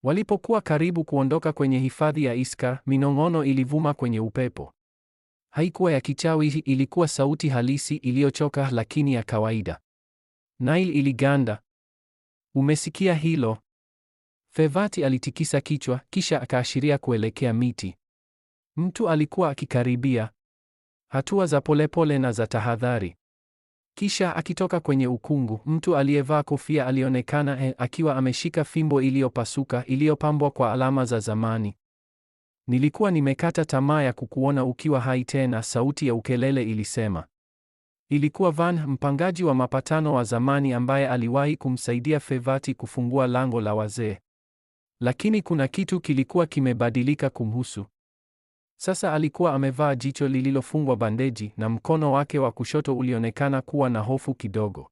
Walipokuwa karibu kuondoka kwenye hifadhi ya Iskar, minong'ono ilivuma kwenye upepo. Haikuwa ya kichawi, ilikuwa sauti halisi iliyochoka lakini ya kawaida. Nile iliganda. Umesikia hilo? Fevati alitikisa kichwa, kisha akaashiria kuelekea miti. Mtu alikuwa akikaribia. Hatua za polepole na za tahadhari. Kisha akitoka kwenye ukungu, mtu aliyevaa kofia alionekana akiwa ameshika fimbo iliyopasuka iliyopambwa kwa alama za zamani. Nilikuwa nimekata tamaa ya kukuona ukiwa hai tena, sauti ya ukelele ilisema. Ilikuwa Van, mpangaji wa mapatano wa zamani ambaye aliwahi kumsaidia Fevati kufungua lango la wazee. Lakini kuna kitu kilikuwa kimebadilika kumhusu. Sasa alikuwa amevaa jicho lililofungwa bandeji na mkono wake wa kushoto ulionekana kuwa na hofu kidogo.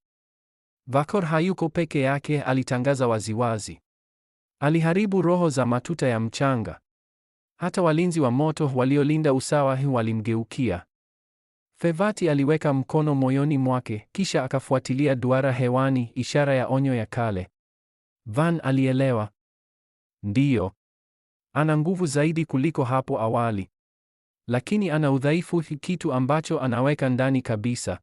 Vakor hayuko peke yake, alitangaza waziwazi. Aliharibu roho za matuta ya mchanga. Hata walinzi wa moto waliolinda usawa walimgeukia. Fevati aliweka mkono moyoni mwake, kisha akafuatilia duara hewani, ishara ya onyo ya kale. Van alielewa. Ndiyo. Ana nguvu zaidi kuliko hapo awali. Lakini ana udhaifu, kitu ambacho anaweka ndani kabisa.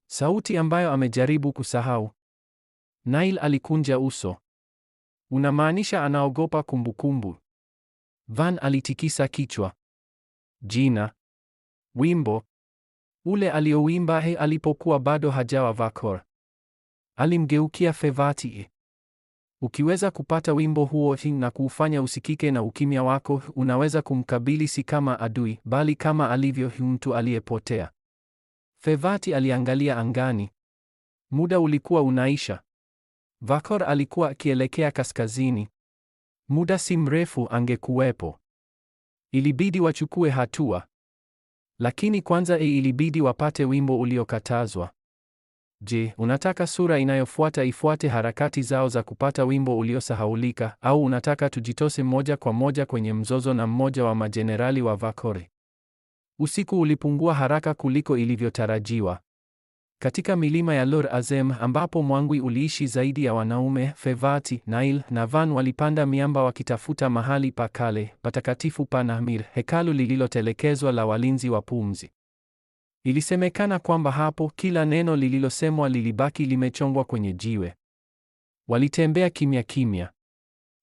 Sauti ambayo amejaribu kusahau. Nile alikunja uso. Unamaanisha anaogopa kumbukumbu? Van alitikisa kichwa. Jina. Wimbo. Ule aliowimba alipokuwa bado hajawa Vakor. Alimgeukia Fevati. Ukiweza kupata wimbo huo na kuufanya usikike na ukimya wako, unaweza kumkabili si kama adui, bali kama alivyo mtu aliyepotea. Fevati aliangalia angani. Muda ulikuwa unaisha. Vakor alikuwa akielekea kaskazini. Muda si mrefu angekuwepo. Ilibidi wachukue hatua. Lakini kwanza ilibidi wapate wimbo uliokatazwa. Je, unataka sura inayofuata ifuate harakati zao za kupata wimbo uliosahaulika, au unataka tujitose moja kwa moja kwenye mzozo na mmoja wa majenerali wa Vakori? Usiku ulipungua haraka kuliko ilivyotarajiwa. Katika milima ya Lor Azem ambapo mwangwi uliishi zaidi ya wanaume, Fevati, Nile na Van walipanda miamba wakitafuta mahali pa kale patakatifu pa Nahmir, hekalu lililotelekezwa la walinzi wa pumzi. Ilisemekana kwamba hapo kila neno lililosemwa lilibaki limechongwa kwenye jiwe. Walitembea kimya kimya.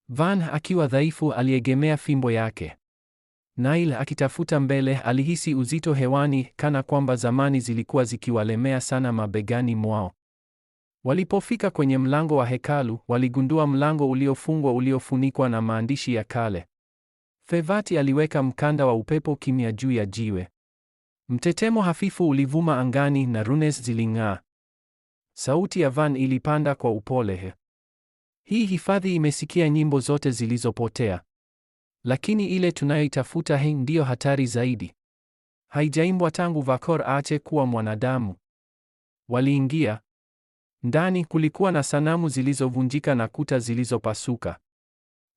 Van akiwa dhaifu aliegemea fimbo yake. Nile akitafuta mbele alihisi uzito hewani, kana kwamba zamani zilikuwa zikiwalemea sana mabegani mwao. Walipofika kwenye mlango wa hekalu, waligundua mlango uliofungwa uliofunikwa na maandishi ya kale. Fevati aliweka mkanda wa upepo kimya juu ya jiwe. Mtetemo hafifu ulivuma angani na runes ziling'aa. Sauti ya Van ilipanda kwa upole. Hii hifadhi imesikia nyimbo zote zilizopotea. Lakini ile tunayoitafuta ndiyo hatari zaidi. Haijaimbwa tangu Vakor aache kuwa mwanadamu. Waliingia. Ndani kulikuwa na sanamu zilizovunjika na kuta zilizopasuka.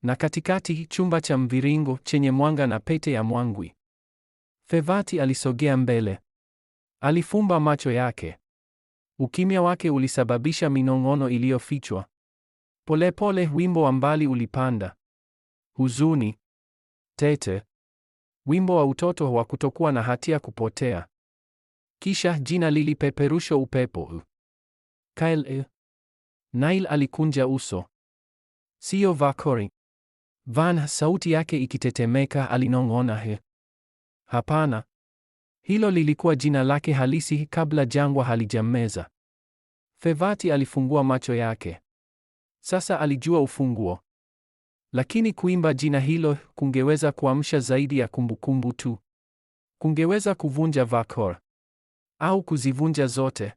Na katikati chumba cha mviringo chenye mwanga na pete ya mwangwi. Fevati alisogea mbele. Alifumba macho yake. Ukimya wake ulisababisha minong'ono iliyofichwa. Polepole wimbo wa mbali ulipanda. Huzuni. Tete. Wimbo wa utoto wa kutokuwa na hatia kupotea. Kisha jina lilipeperushwa upepo. Kyle. Nile alikunja uso. Sio Vakori. Van, sauti yake ikitetemeka, alinong'ona. Hapana. Hilo lilikuwa jina lake halisi kabla jangwa halijammeza. Fevati alifungua macho yake. Sasa alijua ufunguo. Lakini kuimba jina hilo kungeweza kuamsha zaidi ya kumbukumbu tu. Kungeweza kuvunja Vakor. Au kuzivunja zote.